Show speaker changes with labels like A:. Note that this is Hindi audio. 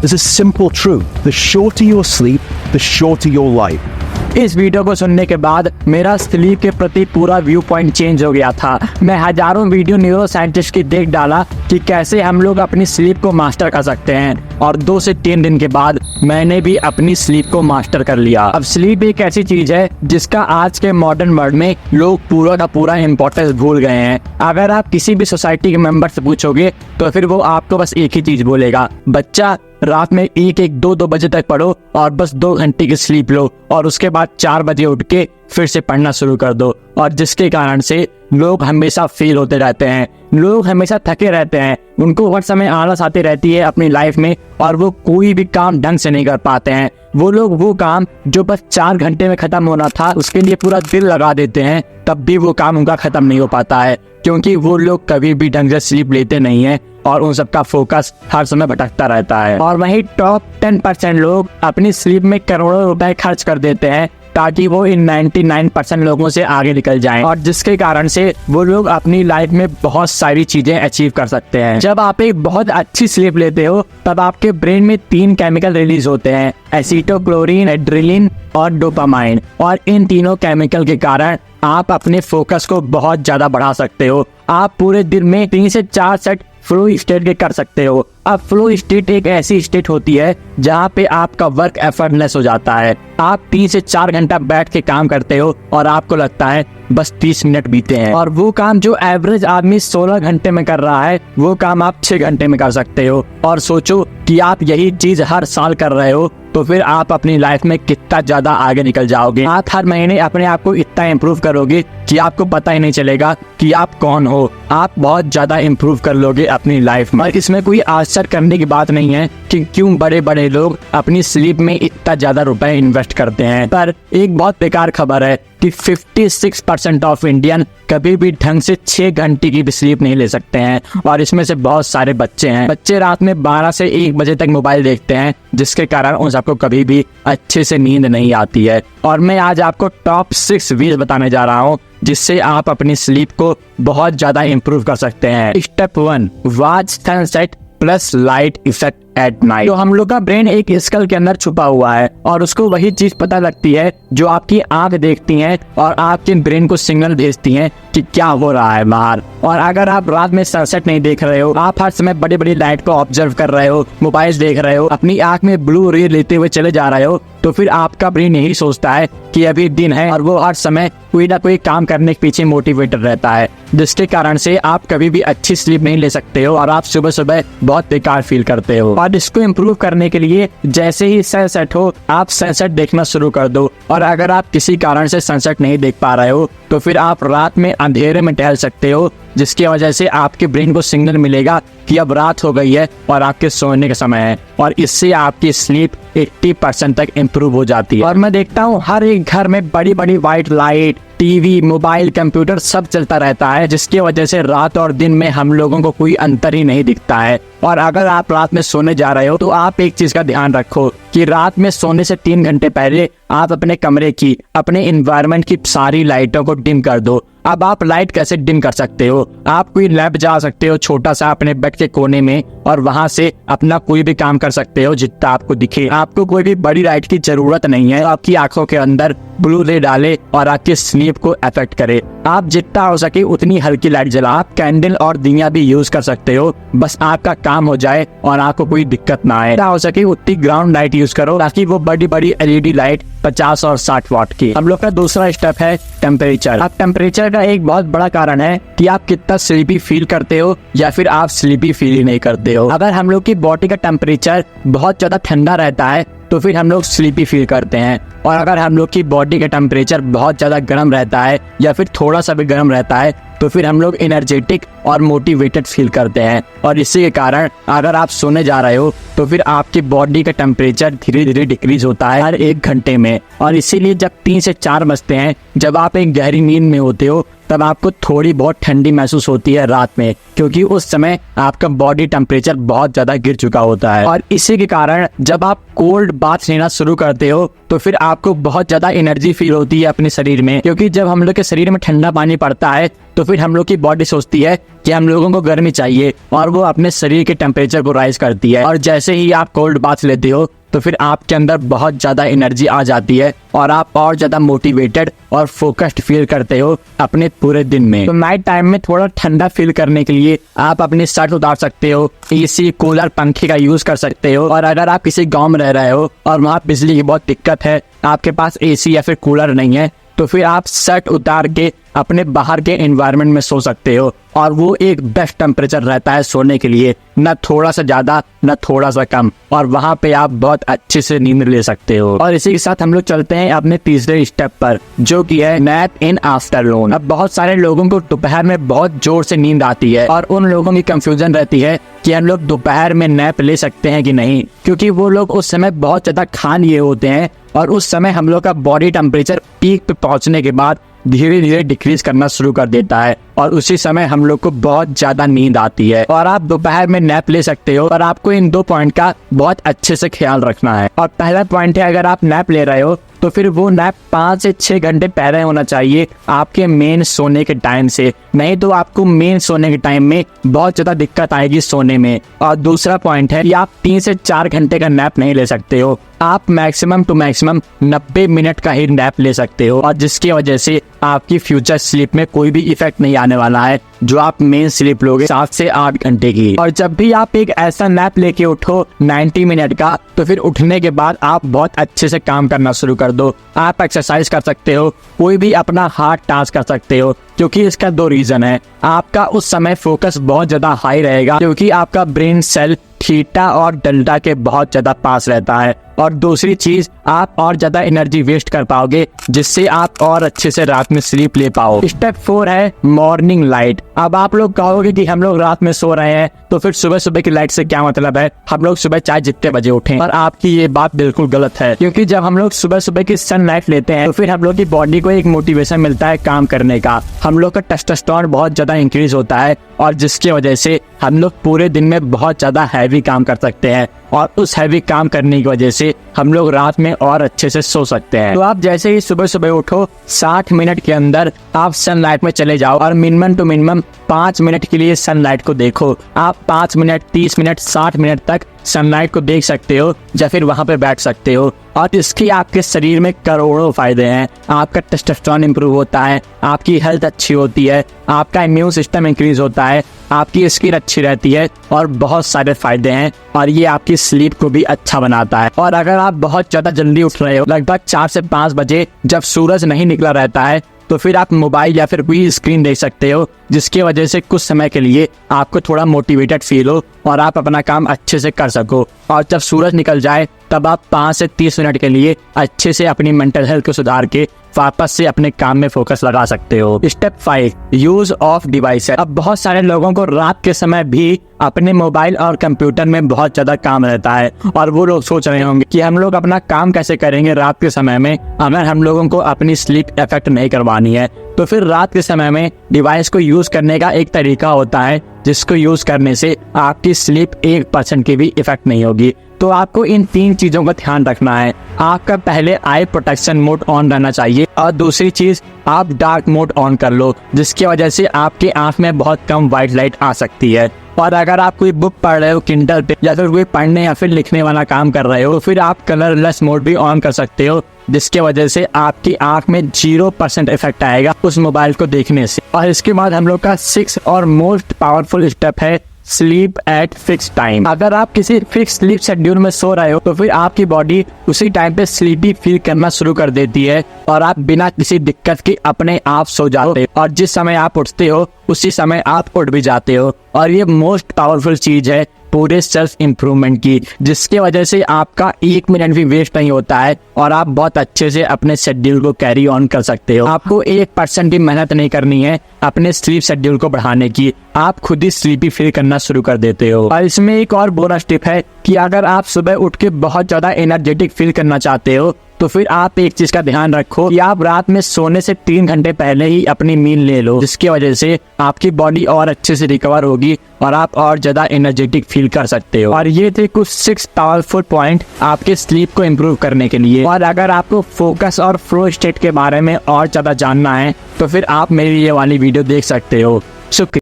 A: There's a simple truth. The shorter your sleep, the shorter your life.
B: इस वीडियो को सुनने के बाद मेरा स्लीप के प्रति पूरा व्यू पॉइंट चेंज हो गया था। मैं हजारों वीडियो न्यूरो साइंटिस्ट की देख डाला कि कैसे हम लोग अपनी स्लीप को मास्टर कर सकते हैं, और 2 से 3 दिन के बाद मैंने भी अपनी स्लीप को मास्टर कर लिया। अब स्लीप एक ऐसी चीज है जिसका आज के मॉडर्न वर्ल्ड में लोग पूरा का पूरा इम्पोर्टेंस भूल गए हैं। अगर आप किसी भी सोसाइटी के मेंबर से पूछोगे तो फिर वो आपको बस एक ही चीज बोलेगा, बच्चा रात में 1-2 बजे तक पढ़ो और बस 2 घंटे की स्लीप लो, और उसके बाद 4 बजे उठ के फिर से पढ़ना शुरू कर दो। और जिसके कारण से लोग हमेशा फेल होते रहते हैं, लोग हमेशा थके रहते हैं, उनको हर समय आलस आती रहती है अपनी लाइफ में, और वो कोई भी काम ढंग से नहीं कर पाते हैं। वो लोग वो काम जो बस 4 घंटे में खत्म होना था उसके लिए पूरा दिल लगा देते हैं, तब भी वो काम उनका खत्म नहीं हो पाता है, क्योंकि वो लोग कभी भी ढंग से स्लीप लेते नहीं है और उन सबका फोकस हर समय भटकता रहता है। और वहीं टॉप 10% लोग अपनी स्लीप में करोड़ों रुपए खर्च कर देते हैं ताकि वो इन 99% लोगों से आगे निकल जाएं, और जिसके कारण से वो लोग अपनी लाइफ में बहुत सारी चीजें अचीव कर सकते हैं। जब आप एक बहुत अच्छी स्लीप लेते हो तब आपके ब्रेन में 3 केमिकल रिलीज होते हैं, एसिटोक्लोरीन, एड्रेनलिन और डोपामाइन, और इन तीनों केमिकल के कारण आप अपने फोकस को बहुत ज्यादा बढ़ा सकते हो। आप पूरे दिन में 3 से 4 सेट फ्लो स्टेट के कर सकते हो। अब फ्लो स्टेट एक ऐसी स्टेट होती है जहाँ पे आपका वर्क एफर्टलेस हो जाता है। आप 3 से 4 घंटा बैठ के काम करते हो और आपको लगता है बस 30 मिनट बीते हैं, और वो काम जो एवरेज आदमी 16 घंटे में कर रहा है वो काम आप 6 घंटे में कर सकते हो। और सोचो कि आप यही चीज हर साल कर रहे हो तो फिर आप अपनी लाइफ में कितना ज्यादा आगे निकल जाओगे। आप हर महीने अपने आप को इतना इम्प्रूव करोगे कि आपको पता ही नहीं चलेगा कि आप कौन हो। आप बहुत ज्यादा इम्प्रूव कर लोगे अपनी लाइफ में। इसमें कोई आश्चर्य करने की बात नहीं है कि क्यों बड़े बड़े लोग अपनी स्लीप में इतना ज्यादा रुपए इन्वेस्ट करते हैं। पर एक बहुत बेकार खबर है कि 56% ऑफ इंडियन कभी भी ढंग से 6 घंटे की भी स्लीप नहीं ले सकते हैं, और इसमें से बहुत सारे बच्चे हैं। बच्चे रात में 12 से 1 बजे तक मोबाइल देखते हैं, जिसके कारण उन सबको कभी भी अच्छे से नींद नहीं आती है। और मैं आज आपको टॉप 6 वेज बताने जा रहा हूँ जिससे आप अपनी स्लीप को बहुत ज्यादा इम्प्रूव कर सकते हैं। Step 1, watch sunset plus light effect at night. तो हम लोग का ब्रेन एक स्कल के अंदर छुपा हुआ है, और उसको वही चीज पता लगती है जो आपकी आंख देखती है और आपके ब्रेन को सिग्नल भेजती है कि क्या हो रहा है बाहर। और अगर आप रात में सनसेट नहीं देख रहे हो, आप हर समय बड़ी बड़ी लाइट को ऑब्जर्व कर रहे हो, मोबाइल देख रहे हो, अपनी आंख में ब्लू रे लेते हुए चले जा रहे हो, तो फिर आपका ब्रेन यही सोचता है कि अभी दिन है, और वो हर समय कोई ना कोई काम करने के पीछे मोटिवेटेड रहता है, जिसके कारण से आप कभी भी अच्छी स्लीप नहीं ले सकते हो और आप सुबह सुबह बहुत बेकार फील करते हो। और इसको इम्प्रूव करने के लिए जैसे ही सनसेट हो आप सनसेट देखना शुरू कर दो, और अगर आप किसी कारण से सनसेट नहीं देख पा रहे हो तो फिर आप रात में अंधेरे में टहल सकते हो, जिसकी वजह से आपके ब्रेन को सिग्नल मिलेगा कि अब रात हो गई है और आपके सोने का समय है, और इससे आपकी स्लीप 80% तक इम्प्रूव हो जाती है। और मैं देखता हूँ हर एक घर में बड़ी बड़ी white light, TV, mobile, computer सब चलता रहता है, जिसकी वजह से रात और दिन में हम लोगों को कोई अंतर ही नहीं दिखता है। और अगर आप रात में सोने जा रहे हो तो आप एक चीज का ध्यान रखो कि रात में सोने से 3 घंटे पहले आप अपने कमरे की, अपने एनवायरनमेंट की सारी लाइटों को डिम कर दो। अब आप लाइट कैसे डिम कर सकते हो? आप कोई लैब जा सकते हो छोटा सा अपने बेड के कोने में, और वहां से अपना कोई भी काम कर सकते हो जितना आपको दिखे। आपको कोई भी बड़ी लाइट की जरूरत नहीं है आपकी आंखों के अंदर ब्लू रे डाले और आपकी स्लीप को अफेक्ट करे। आप जितना हो सके उतनी हल्की लाइट जला, आप कैंडल और दिया भी यूज कर सकते हो, बस आपका काम हो जाए और आपको कोई दिक्कत ना आए। जितना हो सके उतनी ग्राउंड लाइट यूज करो, ताकि वो बड़ी बड़ी एलईडी लाइट 50 और 60 वाट की। हम लोग का दूसरा स्टेप है टेम्परेचर। अब टेम्परेचर का एक बहुत बड़ा कारण है कि आप कितना स्लीपी फील करते हो या फिर आप स्लीपी फील ही नहीं करते हो। अगर हम लोग की बॉडी का टेम्परेचर बहुत ज्यादा ठंडा रहता है तो फिर हम लोग स्लीपी फील करते हैं, और अगर हम लोग की बॉडी का टेम्परेचर बहुत ज्यादा गर्म रहता है या फिर थोड़ा सा भी गर्म रहता है तो फिर हम लोग एनर्जेटिक और मोटिवेटेड फील करते हैं। और इसी के कारण अगर आप सोने जा रहे हो तो फिर आपकी बॉडी का टेम्परेचर धीरे धीरे डिक्रीज होता है हर 1 घंटे में। और इसीलिए जब 3 से 4 बजते हैं, जब आप एक गहरी नींद में होते हो, तब आपको थोड़ी बहुत ठंडी महसूस होती है रात में, क्योंकि उस समय आपका बॉडी टेम्परेचर बहुत ज्यादा गिर चुका होता है। और इसी के कारण जब आप कोल्ड बाथ लेना शुरू करते हो तो फिर आपको बहुत ज्यादा एनर्जी फील होती है अपने शरीर में, क्योंकि जब हम लोग के शरीर में ठंडा पानी पड़ता है तो फिर हम लोग की बॉडी सोचती है कि हम लोगों को गर्मी चाहिए और वो अपने शरीर के टेम्परेचर को राइज करती है। और जैसे ही आप कोल्ड बाथ लेते हो तो फिर आपके अंदर बहुत ज्यादा एनर्जी आ जाती है और आप और ज्यादा मोटिवेटेड और फोकस्ड फील करते हो अपने पूरे दिन में। तो नाइट टाइम में थोड़ा ठंडा फील करने के लिए आप अपनी शर्ट उतार सकते हो, एसी, कूलर, पंखे का यूज कर सकते हो। और अगर आप किसी गांव में रह रहे हो और वहाँ बिजली की बहुत दिक्कत है, आपके पास एसी या फिर कूलर नहीं है, तो फिर आप शर्ट उतार के अपने बाहर के एनवायरनमेंट में सो सकते हो और वो एक बेस्ट टेम्परेचर रहता है सोने के लिए, न थोड़ा सा ज्यादा न थोड़ा सा कम, और वहाँ पे आप बहुत अच्छे से नींद ले सकते हो। और इसी के साथ हम लोग चलते हैं अपने तीसरे स्टेप पर, जो कि है नैप इन आफ्टरनून। अब बहुत सारे लोगों को दोपहर में बहुत जोर से नींद आती है और उन लोगों की कंफ्यूजन रहती है कि हम लोग दोपहर में नैप ले सकते हैं कि नहीं, क्योंकि वो लोग उस समय बहुत ज्यादा खा लिए होते हैं और उस समय हम लोग का बॉडी टेम्परेचर पीक पे पहुंचने के बाद धीरे धीरे डिक्रीज करना शुरू कर देता है और उसी समय हम लोग को बहुत ज्यादा नींद आती है। और आप दोपहर में नैप ले सकते हो, और आपको इन 2 पॉइंट का बहुत अच्छे से ख्याल रखना है। और पहला पॉइंट है, अगर आप नैप ले रहे हो तो फिर वो नैप 5 से 6 घंटे पहले होना चाहिए आपके मेन सोने के टाइम से, नहीं तो आपको मेन सोने के टाइम में बहुत ज्यादा दिक्कत आएगी सोने में। और दूसरा पॉइंट है कि आप 3 से 4 घंटे का नैप नहीं ले सकते हो, आप मैक्सिमम टू मैक्सिमम 90 मिनट का ही नैप ले सकते हो, और जिसकी वजह से आपकी फ्यूचर स्लीप में कोई भी इफेक्ट नहीं आने वाला है जो आप मेन स्लीप लोगे 7 से 8 घंटे की। और जब भी आप एक ऐसा नैप लेके उठो 90 मिनट का, तो फिर उठने के बाद आप बहुत अच्छे से काम करना शुरू कर दो। आप एक्सरसाइज कर सकते हो, कोई भी अपना हार्ड टास्क कर सकते हो, क्योंकि इसका 2 रीजन है। आपका उस समय फोकस बहुत ज्यादा हाई रहेगा, क्योंकि आपका ब्रेन सेल थीटा और डेल्टा के बहुत ज्यादा पास रहता है। और दूसरी चीज, आप और ज्यादा एनर्जी वेस्ट कर पाओगे, जिससे आप और अच्छे से रात में स्लीप ले पाओ। स्टेप 4 है मॉर्निंग लाइट। अब आप लोग कहोगे कि हम लोग रात में सो रहे हैं तो फिर सुबह सुबह की लाइट से क्या मतलब है, हम लोग सुबह चाहे जितने बजे उठें। पर आपकी ये बात बिल्कुल गलत है, क्योंकि जब हम लोग सुबह सुबह की सनलाइट लेते हैं तो फिर हम लोग की बॉडी को एक मोटिवेशन मिलता है काम करने का। हम लोग का टेस्टोस्टेरोन बहुत ज्यादा इंक्रीज होता है और जिसकी वजह से हम लोग पूरे दिन में बहुत ज्यादा हैवी काम कर सकते हैं, और उस हैवी काम करने की वजह से हम लोग रात में और अच्छे से सो सकते हैं। तो आप जैसे ही सुबह सुबह उठो 60 मिनट के अंदर आप सनलाइट में चले जाओ और मिनिमम टू मिनिमम 5 मिनट के लिए सनलाइट को देखो। आप 5 मिनट, 30 मिनट, 60 मिनट तक सनलाइट को देख सकते हो या फिर वहां पे बैठ सकते हो, और इसके आपके शरीर में करोड़ों फायदे हैं। आपका टेस्टोस्टेरोन इंप्रूव होता है, आपकी हेल्थ अच्छी होती है, आपका इम्यून सिस्टम इंक्रीज होता है, आपकी स्किन अच्छी रहती है और बहुत सारे फायदे हैं, और ये आपकी स्लीप को भी अच्छा बनाता है। और अगर आप बहुत ज्यादा जल्दी उठ रहे हो, लगभग 4 से 5 बजे जब सूरज नहीं निकला रहता है, तो फिर आप मोबाइल या फिर कोई स्क्रीन देख सकते हो, जिसकी वजह से कुछ समय के लिए आपको थोड़ा मोटिवेटेड फील हो और आप अपना काम अच्छे से कर सको। और जब सूरज निकल जाए तब आप 5 से 30 मिनट के लिए अच्छे से अपनी मेंटल हेल्थ को सुधार के वापस से अपने काम में फोकस लगा सकते हो। Step 5, use of device. अब बहुत सारे लोगों को रात के समय भी अपने मोबाइल और कंप्यूटर में बहुत ज्यादा काम रहता है, और वो लोग सोच रहे होंगे कि हम लोग अपना काम कैसे करेंगे रात के समय में अगर हम लोगों को अपनी स्लीप इफेक्ट नहीं करवानी है। तो फिर रात के समय में डिवाइस को यूज करने का एक तरीका होता है, जिसको यूज करने से आपकी स्लीप 1% की भी इफेक्ट नहीं होगी। तो आपको इन 3 चीजों का ध्यान रखना है। आपका पहले आई प्रोटेक्शन मोड ऑन रहना चाहिए, और दूसरी चीज आप डार्क मोड ऑन कर लो, जिसकी वजह से आपके आंख में बहुत कम व्हाइट लाइट आ सकती है। और अगर आप कोई बुक पढ़ रहे हो किंडल पे, या फिर कोई पढ़ने या फिर लिखने वाला काम कर रहे हो, तो फिर आप कलरलेस मोड भी ऑन कर सकते हो, जिसके वजह से आपकी आंख में 0% इफेक्ट आएगा उस मोबाइल को देखने से। और इसके बाद हम लोग का 6 और मोस्ट पावरफुल स्टेप है स्लीप एट फिक्स टाइम। अगर आप किसी फिक्स स्लीप शेड्यूल में सो रहे हो तो फिर आपकी बॉडी उसी टाइम पे स्लीपी फील करना शुरू कर देती है, और आप बिना किसी दिक्कत के अपने आप सो जाते हो, और जिस समय आप उठते हो उसी समय आप उठ भी जाते हो। और ये मोस्ट पावरफुल चीज है पूरे सेल्फ इम्प्रूवमेंट की, जिसके वजह से आपका 1 मिनट भी वेस्ट नहीं होता है और आप बहुत अच्छे से अपने शेड्यूल को कैरी ऑन कर सकते हो। आपको 1% भी मेहनत नहीं करनी है अपने स्लीप शेड्यूल को बढ़ाने की, आप खुद ही स्लीपी फील करना शुरू कर देते हो। और इसमें एक और बोनस टिप है कि अगर आप सुबह उठ के बहुत ज्यादा एनर्जेटिक फील करना चाहते हो तो फिर आप एक चीज का ध्यान रखो कि आप रात में सोने से 3 घंटे पहले ही अपनी मील ले लो, जिसकी वजह से आपकी बॉडी और अच्छे से रिकवर होगी और आप और ज्यादा एनर्जेटिक फील कर सकते हो। और ये थे कुछ 6 पावरफुल पॉइंट आपके स्लीप को इम्प्रूव करने के लिए। और अगर आपको फोकस और फ्लो स्टेट के बारे में और ज्यादा जानना है तो फिर आप मेरी ये वाली वीडियो देख सकते हो। शुक्रिया।